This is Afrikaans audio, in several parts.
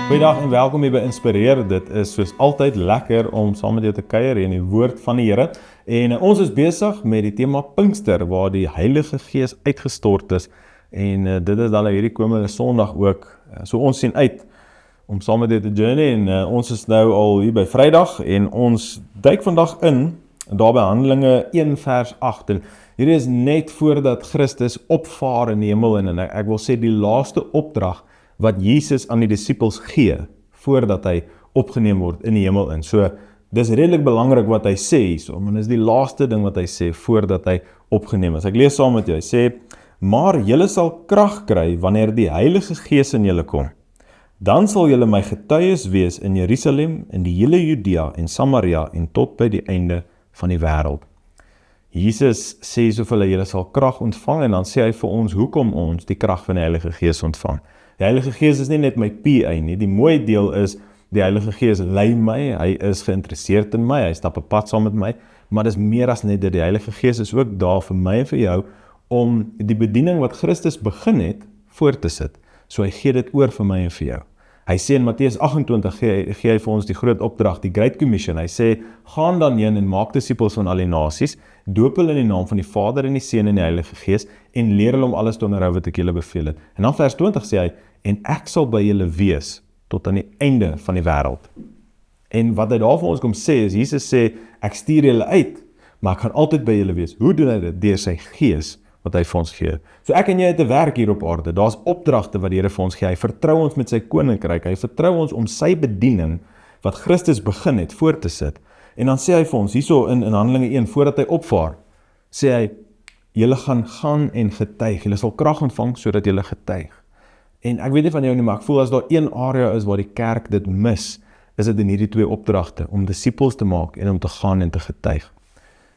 Goeiedag en welkom hier by Inspireer. Dit is soos altyd lekker om saam met jou te kuier in die woord van die Here. En ons is besig met die tema Pinkster, waar die Heilige Gees uitgestort is. En dit is dan hierdie komende Sondag ook. So ons sien uit om saam met jou te journey. En ons is nou al hier by Vrydag en ons duik vandag in, daar by Handelinge 1 vers 8. En hierdie is net voordat Christus opvaar in die hemel. En ek wil sê die laaste opdrag wat Jesus aan die disippels gee, voordat hy opgeneem word in die hemel in. So, dis redelik belangrik wat hy sê hierso, want dis die laaste ding wat hy sê, voordat hy opgeneem is. Ek lees saam met jou, hy sê, maar julle sal krag kry, wanneer die Heilige Gees in julle kom. Dan sal julle my getuies wees in Jerusalem, in die hele Judea en Samaria, en tot by die einde van die wêreld. Jesus sê so vir hulle, julle sal krag ontvang, en dan sê hy vir ons, hoekom ons die krag van die Heilige Gees ontvang. Die Heilige Gees is nie net my PA nie, die mooie deel is, die Heilige Gees lei my, hy is geïnteresseerd in my, hy stap 'n pad saam met my, maar dis meer as net dit, die Heilige Gees is ook daar vir my en vir jou, om die bediening wat Christus begin het, voor te sit, so hy gee dit oor vir my en vir jou. Hy sê in Matteus 28, gee hy vir ons die groot opdrag, die Great Commission, hy sê, gaan dan heen en maak disippels van al die nasies, doop hulle in die naam van die Vader en die Seun en die Heilige Gees, en leer hulle om alles te onderhou wat ek julle beveel het. En dan vers 20 sê hy, en ek sal by julle wees, tot aan die einde van die wêreld. En wat hy daar vir ons kom sê, is, Jesus sê, ek stuur julle uit, maar ek gaan altyd by julle wees. Hoe doen hy dit? Deur sy Gees, wat hy vir ons gee. So ek en jy het 'n werk hier op aarde, daar's opdragte wat die Here vir ons gee, hy vertrou ons met sy koninkryk, hy vertrou ons om sy bediening, wat Christus begin het, voor te sit. En dan sê hy vir ons, hierso in Handelinge 1, voordat hy opvaar, sê hy, julle gaan en getuig, julle sal krag ontvang, sodat julle getuig. En ek weet nie van jou nie, maar ek voel as daar een area is waar die kerk dit mis, is dit in hierdie twee opdragte, om disippels te maak en om te gaan en te getuig.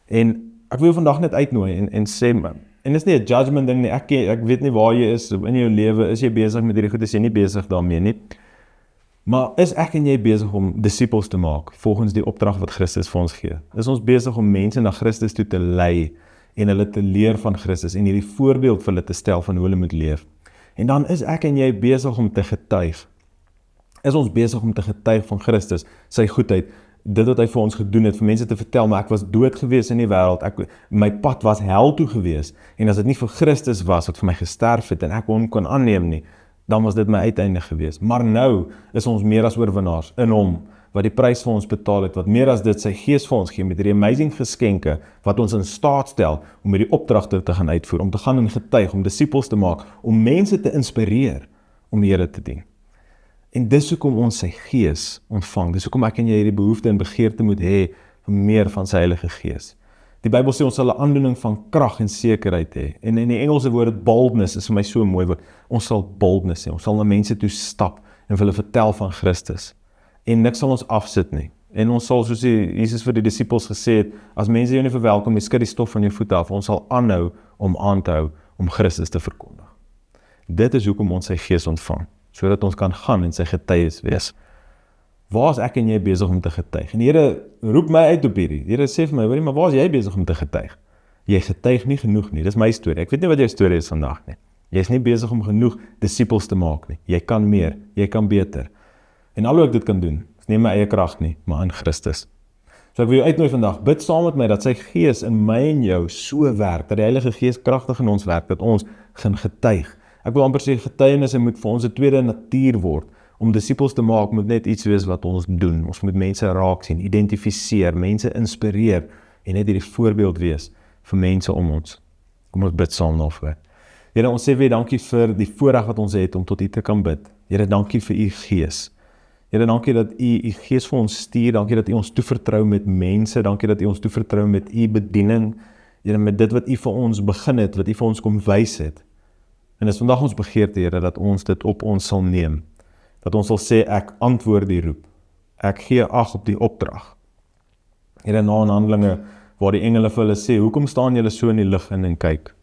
En ek wil vandag net uitnooi en sê, en dis nie 'n judgment ding nie, ek weet nie waar jy is, in jou lewe, is jy besig met hierdie goed, is jy nie besig daarmee nie, maar is ek en jy besig om disippels te maak, volgens die opdrag wat Christus vir ons gee? Is ons besig om mense na Christus toe te lei, en hulle te leer van Christus, en hierdie voorbeeld vir hulle te stel van hoe hulle moet leef? En dan is ek en jy besig om te getuig. Is ons besig om te getuig van Christus, sy goedheid, dit wat hy vir ons gedoen het, vir mense te vertel, maar ek was dood gewees in die wêreld, my pad was hel toe gewees, en as dit nie vir Christus was, wat vir my gesterf het, en ek hom kon aanneem nie, dan was dit my uiteinde gewees. Maar nou is ons meer as oorwinnaars in hom, wat die prys vir ons betaal het, wat meer as dit sy Gees vir ons gee, met die amazing geskenke, wat ons in staat stel, om hierdie opdragte te gaan uitvoer, om te gaan en getuig, om disippels te maak, om mense te inspireer, om die Here te dien. En dis hoekom ons sy Gees ontvang, dis hoekom ek en jy hierdie behoefte en begeerte moet hê, vir meer van sy Heilige Gees. Die Bybel sê ons sal 'n aandoening van krag en sekerheid hê, en in die Engelse woord boldness, is vir my so 'n mooi woord, ons sal boldness hê, ons sal na mense toe stap, en vir hulle vertel van Christus, en niks sal ons afsit nie, en ons sal, soos Jesus vir die disippels gesê het, as mense jou nie verwelkom, jy skud die stof van jou voete af, ons sal aanhou om aan te hou, om Christus te verkondig. Dit is hoekom ons sy Gees ontvang, sodat ons kan gaan en sy getuies wees. Waar is ek en jy besig om te getuig? En die Here roep my uit op hierdie. Die Here sê vir my, hoorie, maar waar is jy besig om te getuig? Jy getuig nie genoeg nie, dis my storie. Ek weet nie wat jou storie is vandag nie. Jy is nie besig om genoeg disippels te maak nie. Jy kan meer, jy kan beter. En al hoe ek dit kan doen, is nie my eie krag nie, maar in Christus. So ek wil jou uitnooi vandag, bid saam met my, dat sy Gees in my en jou so werk, dat die Heilige Gees kragtig in ons werk, dat ons gaan getuig. Ek wil amper sê, getuienisse moet vir ons 'n tweede natuur word. Om disippels te maak, moet net iets wees wat ons doen. Ons moet mense raak sien, identifiseer, mense inspireer, en net hierdie voorbeeld wees vir mense om ons. Kom ons bid saam daarvoor. Here, ons sê weer dankie vir die voorreg wat ons het om tot U te kan bid. Here, dankie vir U Gees. Here, dankie dat U Gees vir ons stuur, dankie dat U ons toevertrou met mense, dankie dat U ons toevertrou met U bediening, Here, met dit wat U vir ons begin het, wat U vir ons kom wys het. En dis vandag ons begeerte, Here, dat ons dit op ons sal neem, dat ons sal sê, ek antwoord die roep, ek gee ag op die opdrag. Here, na in Handelinge, waar die engele vir hulle sê, hoekom staan julle so in die lig en kyk?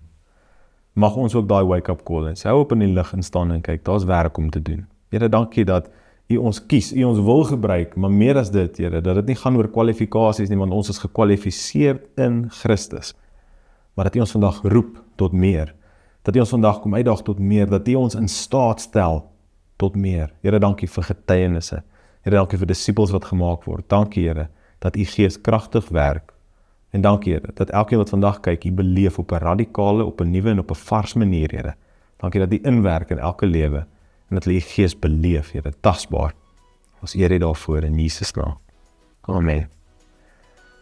Mag ons ook daai wake-up call en sê, hou op in die lig en staan en kyk, daar's werk om te doen. Here, dankie dat U ons kies, U ons wil gebruik, maar meer as dit, Here, dat dit nie gaan oor kwalifikasies nie, want ons is gekwalifiseerd in Christus, maar dat U ons vandag roep tot meer, dat U ons vandag kom uitdaag tot meer, dat U ons in staat stel tot meer. Here, dankie vir getuienisse. Here, dankie vir disippels wat gemaak word. Dankie, Here, dat U Gees kragtig werk. En dankie, Here, dat elkeen wat vandag kyk, U beleef op 'n radikale, op 'n nuwe en op 'n vars manier, Here. Dankie dat U inwerk in elke lewe en dat hulle U Gees beleef, Here, tasbaar. Ons eer U daarvoor in Jesus naam. Amen.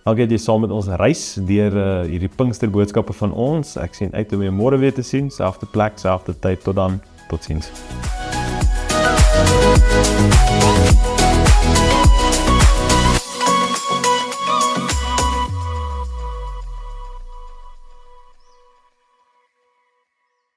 Dankie dat jy saam met ons reis deur hierdie Pinksterboodskappe van ons. Ek sien uit om jou môre weer te sien, selfde plek, selfde tyd. Tot dan, totsiens.